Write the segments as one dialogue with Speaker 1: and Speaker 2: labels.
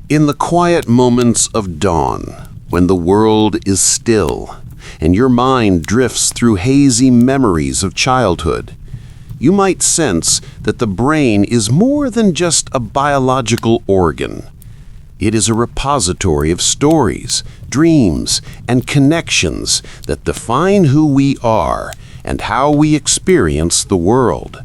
Speaker 1: In the quiet moments of dawn, when the world is still, and your mind drifts through hazy memories of childhood, you might sense that the brain is more than just a biological organ. It is a repository of stories, dreams, and connections that define who we are and how we experience the world.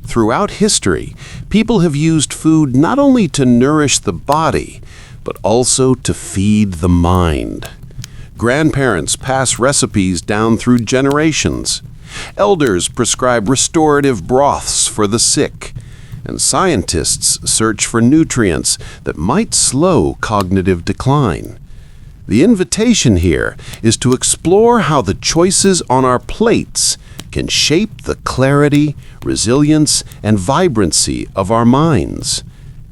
Speaker 1: Throughout history, people have used food not only to nourish the body, but also to feed the mind. Grandparents pass recipes down through generations. Elders prescribe restorative broths for the sick, and scientists search for nutrients that might slow cognitive decline. The invitation here is to explore how the choices on our plates can shape the clarity, resilience, and vibrancy of our minds.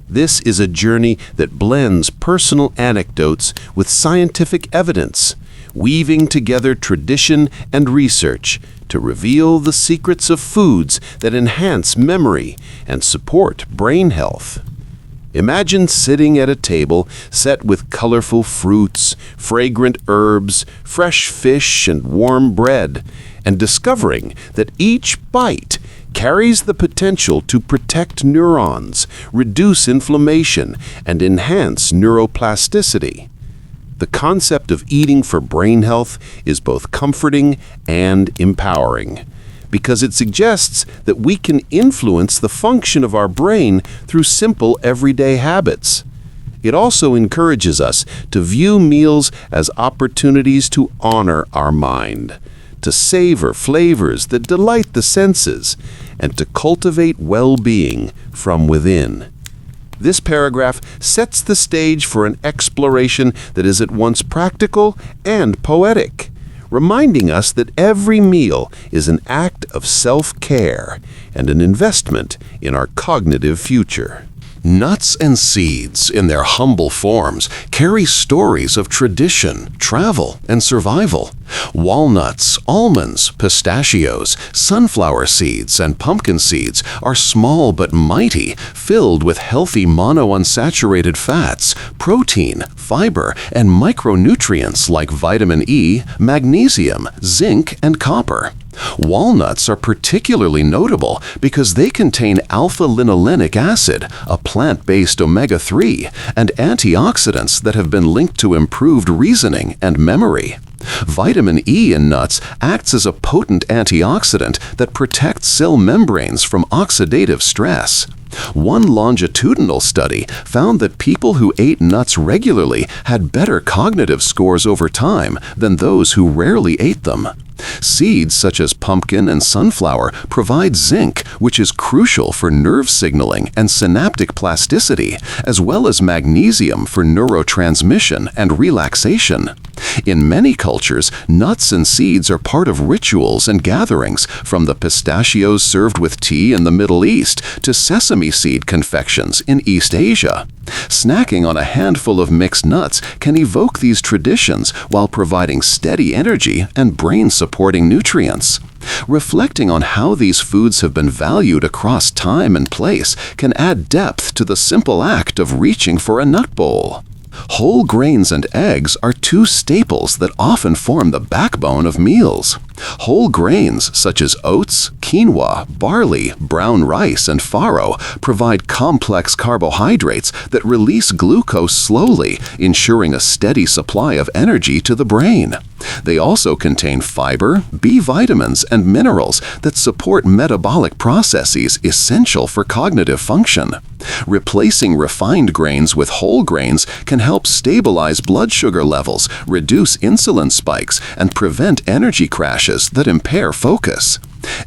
Speaker 1: This is a journey that blends personal anecdotes with scientific evidence, weaving together tradition and research to reveal the secrets of foods that enhance memory and support brain health. Imagine sitting at a table set with colorful fruits, fragrant herbs, fresh fish, and warm bread, and discovering that each bite carries the potential to protect neurons, reduce inflammation, and enhance neuroplasticity. The concept of eating for brain health is both comforting and empowering, because it suggests that we can influence the function of our brain through simple everyday habits. It also encourages us to view meals as opportunities to honor our mind, to savor flavors that delight the senses, and to cultivate well-being from within. This paragraph sets the stage for an exploration that is at once practical and poetic, reminding us that every meal is an act of self-care and an investment in our cognitive future. Nuts and seeds, in their humble forms, carry stories of tradition, travel, and survival. Walnuts, almonds, pistachios, sunflower seeds, and pumpkin seeds are small but mighty, filled with healthy monounsaturated fats, protein, fiber, and micronutrients like vitamin E, magnesium, zinc, and copper. Walnuts are particularly notable because they contain alpha-linolenic acid, a plant-based omega-3, and antioxidants that have been linked to improved reasoning and memory. Vitamin E in nuts acts as a potent antioxidant that protects cell membranes from oxidative stress. One longitudinal study found that people who ate nuts regularly had better cognitive scores over time than those who rarely ate them. Seeds such as pumpkin and sunflower provide zinc, which is crucial for nerve signaling and synaptic plasticity, as well as magnesium for neurotransmission and relaxation. In many cultures, nuts and seeds are part of rituals and gatherings, from the pistachios served with tea in the Middle East to sesame seed confections in East Asia. Snacking on a handful of mixed nuts can evoke these traditions while providing steady energy and brain-supporting nutrients. Reflecting on how these foods have been valued across time and place can add depth to the simple act of reaching for a nut bowl. Whole grains and eggs are two staples that often form the backbone of meals. Whole grains such as oats, quinoa, barley, brown rice, and farro provide complex carbohydrates that release glucose slowly, ensuring a steady supply of energy to the brain. They also contain fiber, B vitamins, and minerals that support metabolic processes essential for cognitive function. Replacing refined grains with whole grains can help stabilize blood sugar levels, reduce insulin spikes, and prevent energy crashes that impair focus.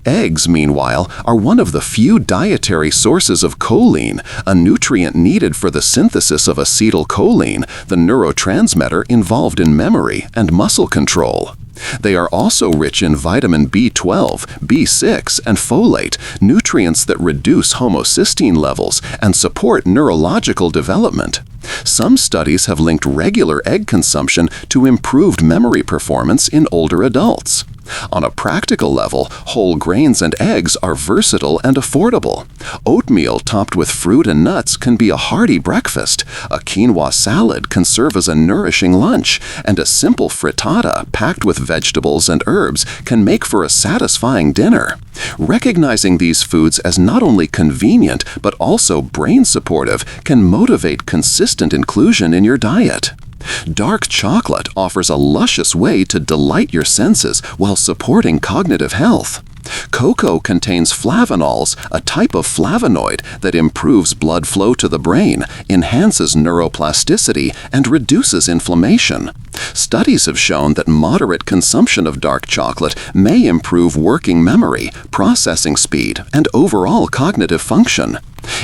Speaker 1: Eggs, meanwhile, are one of the few dietary sources of choline, a nutrient needed for the synthesis of acetylcholine, the neurotransmitter involved in memory and muscle control. They are also rich in vitamin B12, B6, and folate, nutrients that reduce homocysteine levels and support neurological development. Some studies have linked regular egg consumption to improved memory performance in older adults.
Speaker 2: On a practical level, whole grains and eggs are versatile and affordable. Oatmeal topped with fruit and nuts can be a hearty breakfast. A quinoa salad can serve as a nourishing lunch, and a simple frittata packed with vegetables and herbs can make for a satisfying dinner. Recognizing these foods as not only convenient but also brain supportive can motivate consistent inclusion in your diet. Dark chocolate offers a luscious way to delight your senses while supporting cognitive health. Cocoa contains flavanols, a type of flavonoid that improves blood flow to the brain, enhances neuroplasticity, and reduces inflammation. Studies have shown that moderate consumption of dark chocolate may improve working memory, processing speed, and overall cognitive function.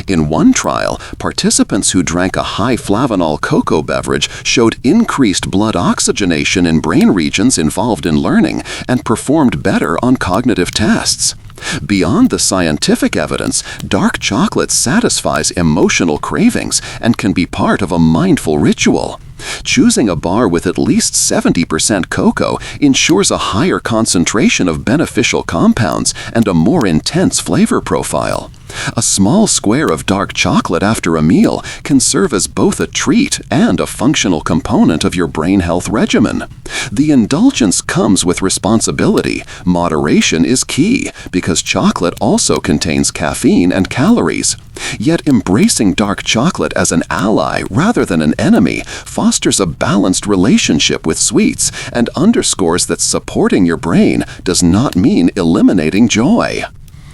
Speaker 2: In one trial, participants who drank a high flavanol cocoa beverage showed increased blood oxygenation in brain regions involved in learning and performed better on cognitive tests. Beyond the scientific evidence, dark chocolate satisfies emotional cravings and can be part of a mindful ritual. Choosing a bar with at least 70% cocoa ensures a higher concentration of beneficial compounds and a more intense flavor profile. A small square of dark chocolate after a meal can serve as both a treat and a functional component of your brain health regimen. The indulgence comes with responsibility. Moderation is key because chocolate also contains caffeine and calories. Yet embracing dark chocolate as an ally rather than an enemy fosters a balanced relationship with sweets and underscores that supporting your brain does not mean eliminating joy.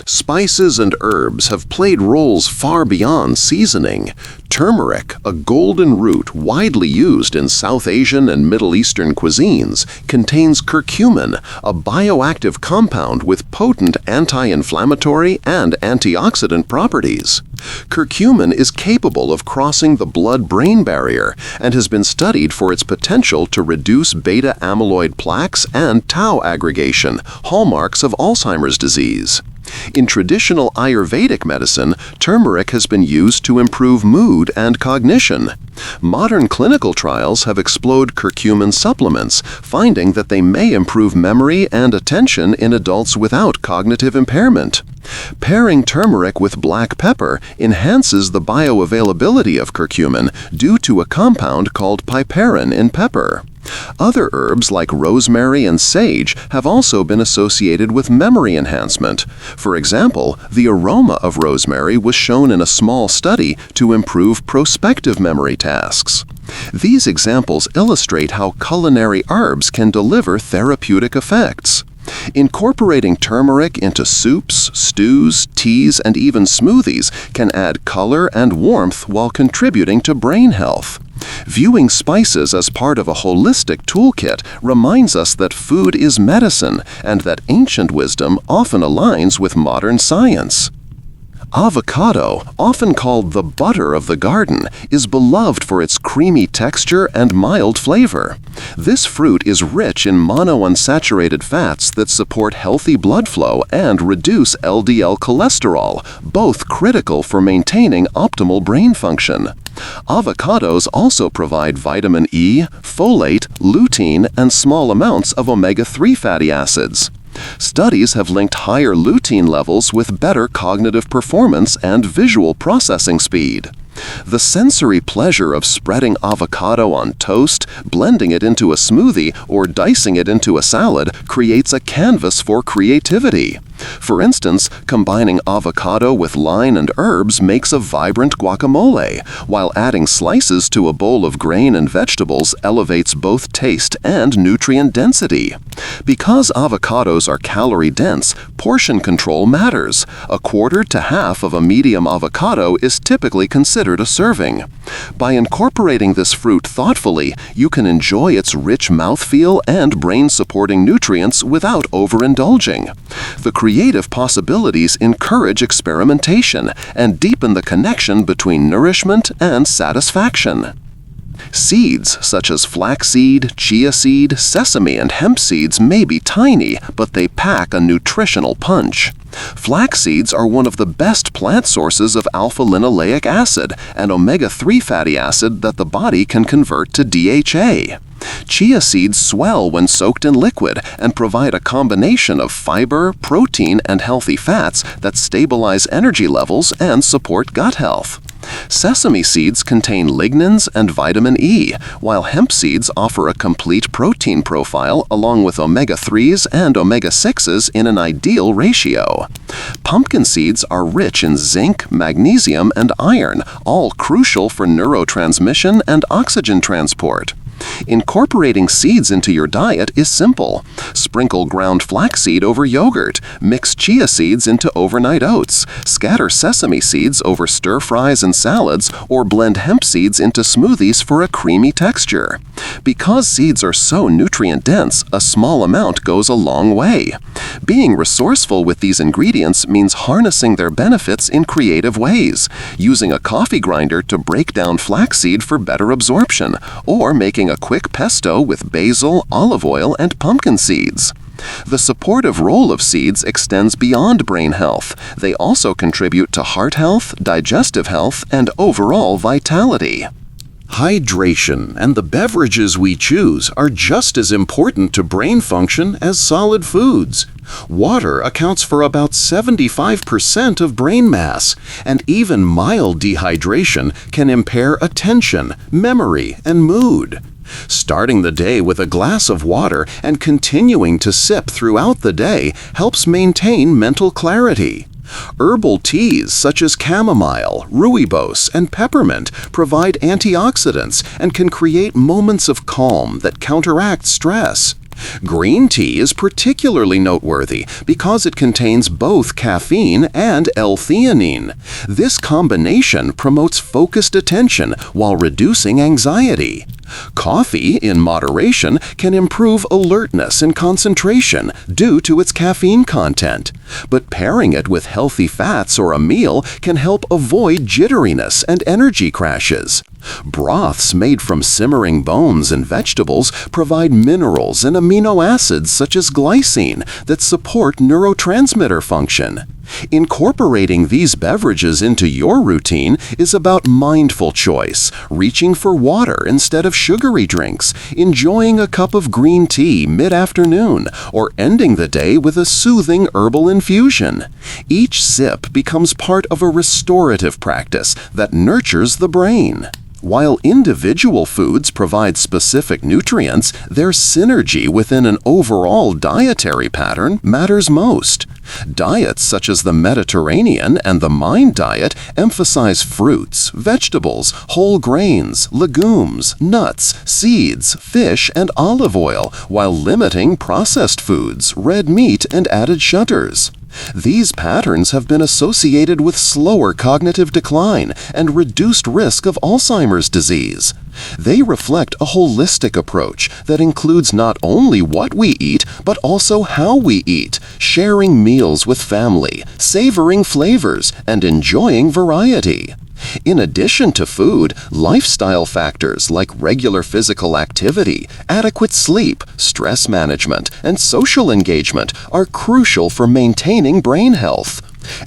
Speaker 1: Spices and herbs have played roles far beyond seasoning. Turmeric, a golden root widely used in South Asian and Middle Eastern cuisines, contains curcumin, a bioactive compound with potent anti-inflammatory and antioxidant properties. Curcumin is capable of crossing the blood-brain barrier and has been studied for its potential to reduce beta-amyloid plaques and tau aggregation, hallmarks of Alzheimer's disease. In traditional Ayurvedic medicine, turmeric has been used to improve mood and cognition. Modern clinical trials have explored curcumin supplements, finding that they may improve memory and attention in adults without cognitive impairment. Pairing turmeric with black pepper enhances the bioavailability of curcumin due to a compound called piperine in pepper. Other herbs like rosemary and sage have also been associated with memory enhancement. For example, the aroma of rosemary was shown in a small study to improve prospective memory tasks. These examples illustrate how culinary herbs can deliver therapeutic effects. Incorporating turmeric into soups, stews, teas, and even smoothies can add color and warmth while contributing to brain health. Viewing spices as part of a holistic toolkit reminds us that food is medicine and that ancient wisdom often aligns with modern science. Avocado, often called the butter of the garden, is beloved for its creamy texture and mild flavor. This fruit is rich in monounsaturated fats that support healthy blood flow and reduce LDL cholesterol, both critical for maintaining optimal brain function. Avocados also provide vitamin E, folate, lutein, and small amounts of omega-3 fatty acids. Studies have linked higher lutein levels with better cognitive performance and visual processing speed. The sensory pleasure of spreading avocado on toast, blending it into a smoothie, or dicing it into a salad creates a canvas for creativity. For instance, combining avocado with lime and herbs makes a vibrant guacamole, while adding slices to a bowl of grain and vegetables elevates both taste and nutrient density. Because avocados are calorie-dense, portion control matters. A quarter to half of a medium avocado is typically considered a serving. By incorporating this fruit thoughtfully, you can enjoy its rich mouthfeel and brain-supporting nutrients without overindulging. The creative possibilities encourage experimentation and deepen the connection between nourishment and satisfaction. Seeds such as flaxseed, chia seed, sesame, and hemp seeds may be tiny, but they pack a nutritional punch. Flax seeds are one of the best plant sources of alpha-linoleic acid, an omega-3 fatty acid that the body can convert to DHA.
Speaker 2: Chia seeds swell when soaked in liquid and provide a combination of fiber, protein, and healthy fats that stabilize energy levels and support gut health. Sesame seeds contain lignans and vitamin E, while hemp seeds offer a complete protein profile along with omega-3s and omega-6s in an ideal ratio. Pumpkin seeds are rich in zinc, magnesium, and iron, all crucial for neurotransmission and oxygen transport. Incorporating seeds into your diet is simple. Sprinkle ground flaxseed over yogurt, mix chia seeds into overnight oats, scatter sesame seeds over stir-fries and salads, or blend hemp seeds into smoothies for a creamy texture. Because seeds are so nutrient-dense, a small amount goes a long way. Being resourceful with these ingredients means harnessing their benefits in creative ways, using a coffee grinder to break down flaxseed for better absorption, or making a quick pesto with basil, olive oil, and pumpkin seeds. The supportive role of seeds extends beyond brain health. They also contribute to heart health, digestive health, and overall vitality.
Speaker 1: Hydration and the beverages we choose are just as important to brain function as solid foods. Water accounts for about 75% of brain mass, and even mild dehydration can impair attention, memory, and mood. Starting the day with a glass of water and continuing to sip throughout the day helps maintain mental clarity. Herbal teas such as chamomile, rooibos, and peppermint provide antioxidants and can create moments of calm that counteract stress. Green tea is particularly noteworthy because it contains both caffeine and L-theanine. This combination promotes focused attention while reducing anxiety. Coffee, in moderation, can improve alertness and concentration due to its caffeine content, but pairing it with healthy fats or a meal can help avoid jitteriness and energy crashes. Broths made from simmering bones and vegetables provide minerals and amino acids such as glycine that support neurotransmitter function. Incorporating these beverages into your routine is about mindful choice, reaching for water instead of sugary drinks, enjoying a cup of green tea mid-afternoon, or ending the day with a soothing herbal infusion. Each sip becomes part of a restorative practice that nurtures the brain. While individual foods provide specific nutrients, their synergy within an overall dietary pattern matters most. Diets such as the Mediterranean and the Mind diet emphasize fruits, vegetables, whole grains, legumes, nuts, seeds, fish, and olive oil, while limiting processed foods, red meat, and added sugars. These patterns have been associated with slower cognitive decline and reduced risk of Alzheimer's disease. They reflect a holistic approach that includes not only what we eat, but also how we eat, sharing meals with family, savoring flavors, and enjoying variety. In addition to food, lifestyle factors like regular physical activity, adequate sleep, stress management, and social engagement are crucial for maintaining brain health.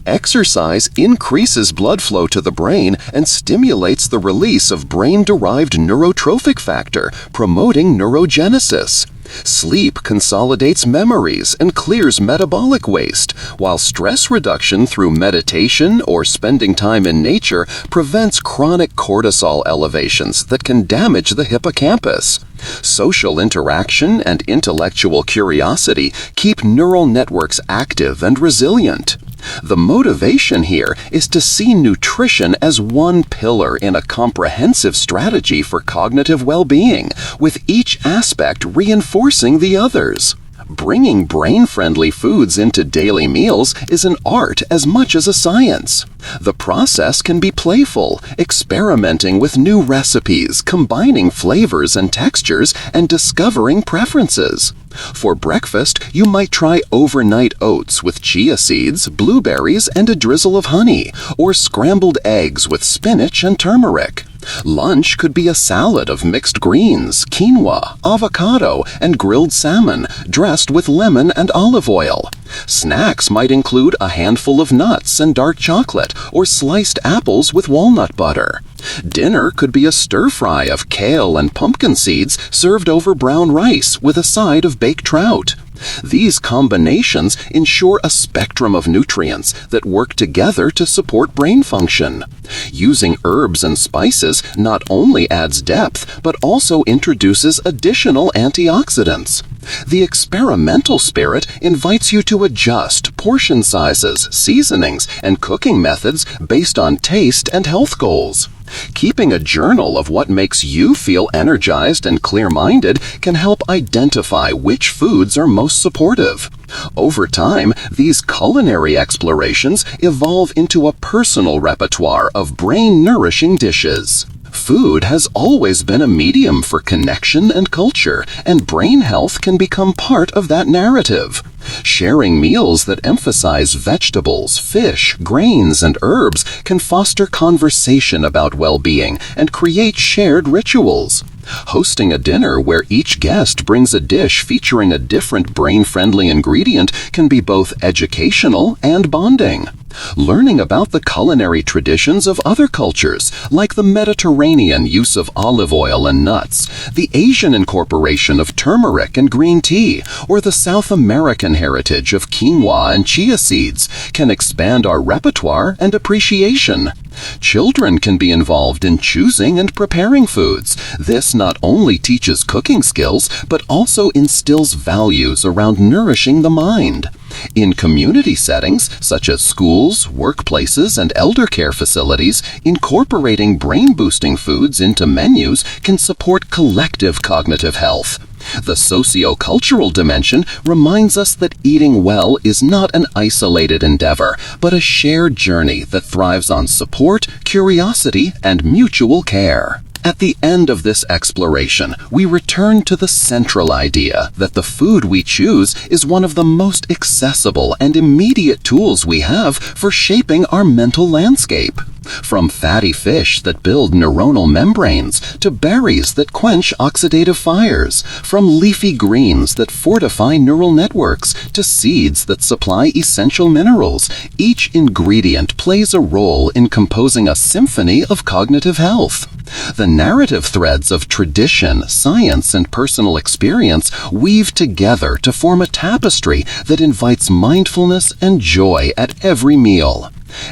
Speaker 1: Exercise increases blood flow to the brain and stimulates the release of brain-derived neurotrophic factor, promoting neurogenesis. Sleep consolidates memories and clears metabolic waste, while stress reduction through meditation or spending time in nature prevents chronic cortisol elevations that can damage the hippocampus. Social interaction and intellectual curiosity keep neural networks active and resilient. The motivation here is to see nutrition as one pillar in a comprehensive strategy for cognitive well-being, with each aspect reinforcing the others. Bringing brain-friendly foods into daily meals is an art as much as a science. The process can be playful, experimenting with new recipes, combining flavors and textures, and discovering preferences. For breakfast, you might try overnight oats with chia seeds, blueberries, and a drizzle of honey, or scrambled eggs with spinach and turmeric. Lunch could be a salad of mixed greens, quinoa, avocado, and grilled salmon, dressed with lemon and olive oil. Snacks might include a handful of nuts and dark chocolate, or sliced apples with walnut butter.
Speaker 2: Dinner could be a stir-fry of kale and pumpkin seeds served over brown rice with a side of baked trout. These combinations ensure a spectrum of nutrients that work together to support brain function. Using herbs and spices not only adds depth, but also introduces additional antioxidants. The experimental spirit invites you to adjust portion sizes, seasonings, and cooking methods based on taste and health goals. Keeping a journal of what makes you feel energized and clear-minded can help identify which foods are most supportive. Over time, these culinary explorations evolve into a personal repertoire of brain-nourishing dishes. Food has always been a medium for connection and culture, and brain health can become part of that narrative. Sharing meals that emphasize vegetables, fish, grains, and herbs can foster conversation about well-being and create shared rituals. Hosting a dinner where each guest brings a dish featuring a different brain-friendly ingredient can be both educational and bonding. Learning about the culinary traditions of other cultures, like the Mediterranean use of olive oil and nuts, the Asian incorporation of turmeric and green tea, or the South American heritage of quinoa and chia seeds, can expand our repertoire and appreciation. Children can be involved in choosing and preparing foods. This not only teaches cooking skills, but also instills values around nourishing the mind. In community settings, such as schools, workplaces, and elder care facilities, incorporating brain-boosting foods into menus can support collective cognitive health. The socio-cultural dimension reminds us that eating well is not an isolated endeavor, but a shared journey that thrives on support, curiosity, and mutual care. At the end of this exploration, we return to the central idea that the food we choose is one of the most accessible and immediate tools we have for shaping our mental landscape. From fatty fish that build neuronal membranes to berries that quench oxidative fires, from leafy greens that fortify neural networks to seeds that supply essential minerals, each ingredient plays a role in composing a symphony of cognitive health. The narrative threads of tradition, science, and personal experience weave together to form a tapestry that invites mindfulness and joy at every meal.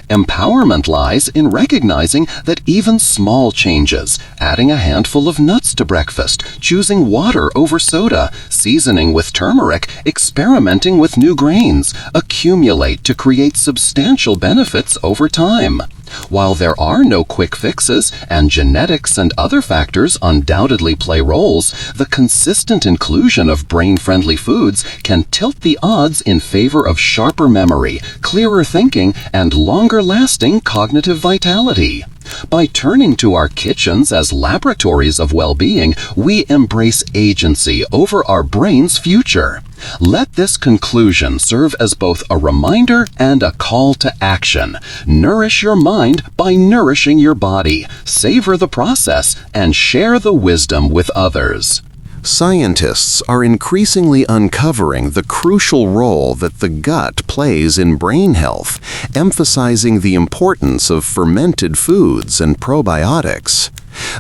Speaker 2: Empowerment lies in recognizing that even small changes, adding a handful of nuts to breakfast, choosing water over soda, seasoning with turmeric, experimenting with new grains, accumulate to create substantial benefits over time. While there are no quick fixes, and genetics and other factors undoubtedly play roles, the consistent inclusion of brain-friendly foods can tilt the odds in favor of sharper memory, clearer thinking, and longer-lasting cognitive vitality. By turning to our kitchens as laboratories of well-being, we embrace agency over our brain's future. Let this conclusion serve as both a reminder and a call to action. Nourish your mind by nourishing your body. Savor the process and share the wisdom with others.
Speaker 1: Scientists are increasingly uncovering the crucial role that the gut plays in brain health, emphasizing the importance of fermented foods and probiotics.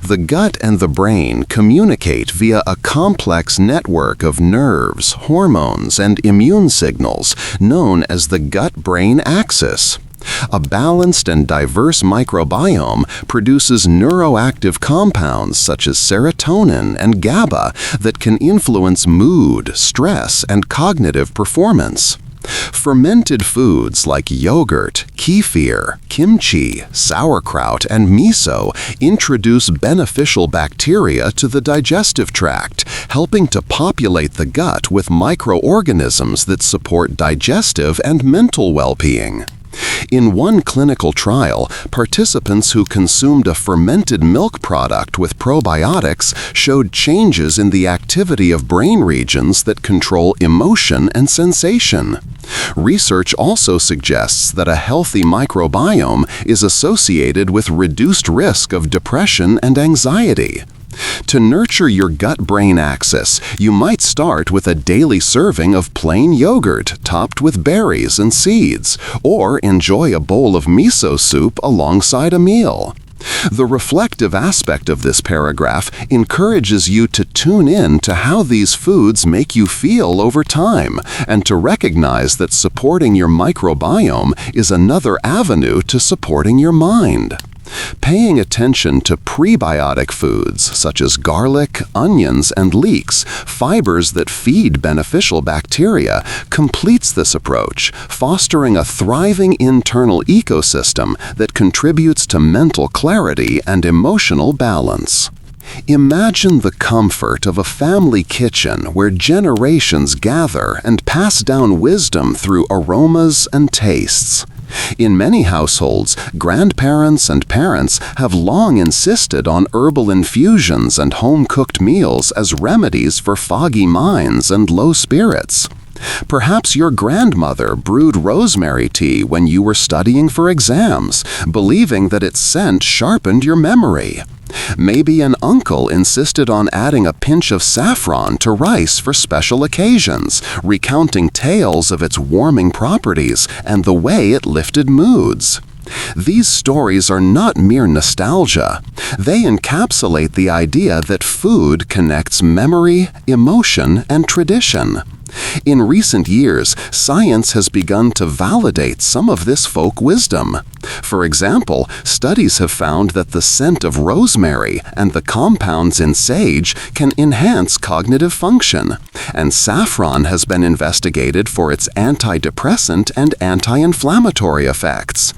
Speaker 1: The gut and the brain communicate via a complex network of nerves, hormones, and immune signals known as the gut-brain axis. A balanced and diverse microbiome produces neuroactive compounds such as serotonin and GABA that can influence mood, stress, and cognitive performance. Fermented foods like yogurt, kefir, kimchi, sauerkraut, and miso introduce beneficial bacteria to the digestive tract, helping to populate the gut with microorganisms that support digestive and mental well-being. In one clinical trial, participants who consumed a fermented milk product with probiotics showed changes in the activity of brain regions that control emotion and sensation. Research also suggests that a healthy microbiome is associated with reduced risk of depression and anxiety. To nurture your gut-brain axis, you might start with a daily serving of plain yogurt topped with berries and seeds, or enjoy a bowl of miso soup alongside a meal.
Speaker 2: The reflective aspect of this paragraph encourages you to tune in to how these foods make you feel over time, and to recognize that supporting your microbiome is another avenue to supporting your mind. Paying attention to prebiotic foods such as garlic, onions, and leeks, fibers that feed beneficial bacteria, completes this approach, fostering a thriving internal ecosystem that contributes to mental clarity and emotional balance. Imagine the comfort of a family kitchen where generations gather and pass down wisdom through aromas and tastes. In many households, grandparents and parents have long insisted on herbal infusions and home-cooked meals as remedies for foggy minds and low spirits. Perhaps your grandmother brewed rosemary tea when you were studying for exams, believing that its scent sharpened your memory. Maybe an uncle insisted on adding a pinch of saffron to rice for special occasions, recounting tales of its warming properties and the way it lifted moods. These stories are not mere nostalgia. They encapsulate the idea that food connects memory, emotion, and tradition. In recent years, science has begun to validate some of this folk wisdom. For example, studies have found that the scent of rosemary and the compounds in sage can enhance cognitive function, and saffron has been investigated for its antidepressant and anti-inflammatory effects.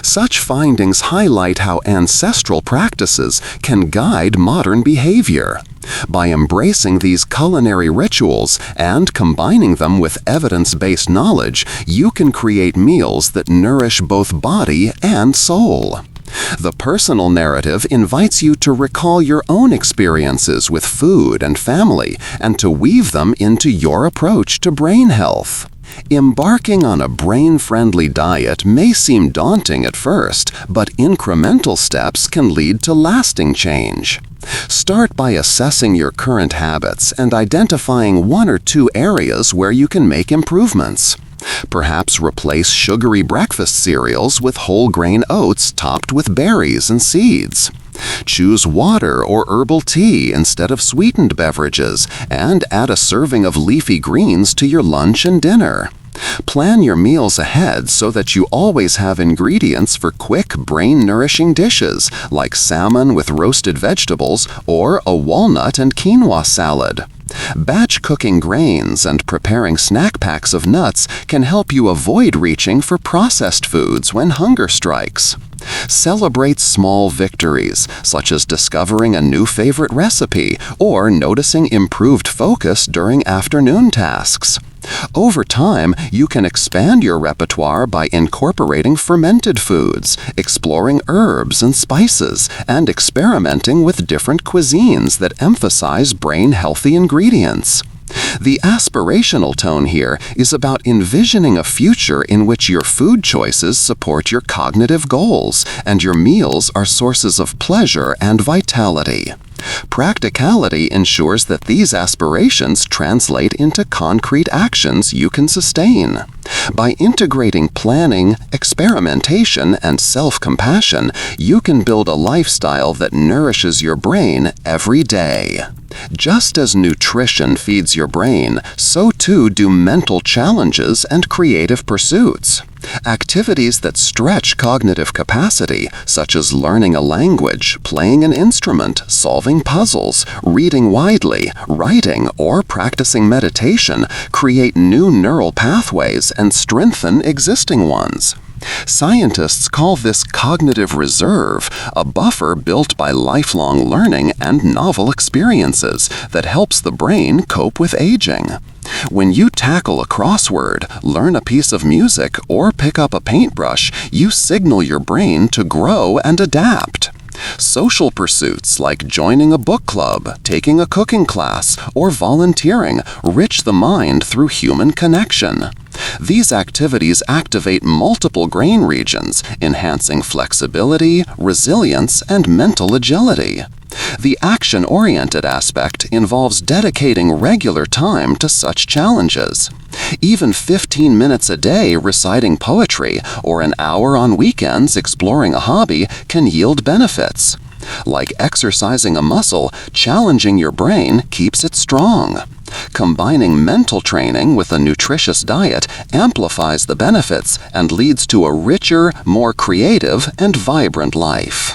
Speaker 2: Such findings highlight how ancestral practices can guide modern behavior. By embracing these culinary rituals and combining them with evidence-based knowledge, you can create meals that nourish both body and soul. The personal narrative invites you to recall your own experiences with food and family and to weave them into your approach to brain health. Embarking on a brain-friendly diet may seem daunting at first, but incremental steps can lead to lasting change. Start by assessing your current habits and identifying one or two areas where you can make improvements. Perhaps replace sugary breakfast cereals with whole grain oats topped with berries and seeds. Choose water or herbal tea instead of sweetened beverages, and add a serving of leafy greens to your lunch and dinner. Plan your meals ahead so that you always have ingredients for quick, brain-nourishing dishes, like salmon with roasted vegetables or a walnut and quinoa salad. Batch cooking grains and preparing snack packs of nuts can help you avoid reaching for processed foods when hunger strikes. Celebrate small victories, such as discovering a new favorite recipe or noticing improved focus during afternoon tasks. Over time, you can expand your repertoire by incorporating fermented foods, exploring herbs and spices, and experimenting with different cuisines that emphasize brain-healthy ingredients. The aspirational tone here is about envisioning a future in which your food choices support your cognitive goals and your meals are sources of pleasure and vitality. Practicality ensures that these aspirations translate into concrete actions you can sustain. By integrating planning, experimentation, and self-compassion, you can build a lifestyle that nourishes your brain every day. Just as nutrition feeds your brain, so too do mental challenges and creative pursuits. Activities that stretch cognitive capacity, such as learning a language, playing an instrument, solving puzzles, reading widely, writing, or practicing meditation, create new neural pathways and strengthen existing ones. Scientists call this cognitive reserve, a buffer built by lifelong learning and novel experiences that helps the brain cope with aging. When you tackle a crossword, learn a piece of music, or pick up a paintbrush, you signal your brain to grow and adapt. Social pursuits like joining a book club, taking a cooking class, or volunteering enrich the mind through human connection. These activities activate multiple brain regions, enhancing flexibility, resilience, and mental agility. The action-oriented aspect involves dedicating regular time to such challenges. Even 15 minutes a day reciting poetry or an hour on weekends exploring a hobby can yield benefits. Like exercising a muscle, challenging your brain keeps it strong. Combining mental training with a nutritious diet amplifies the benefits and leads to a richer, more creative, and vibrant life.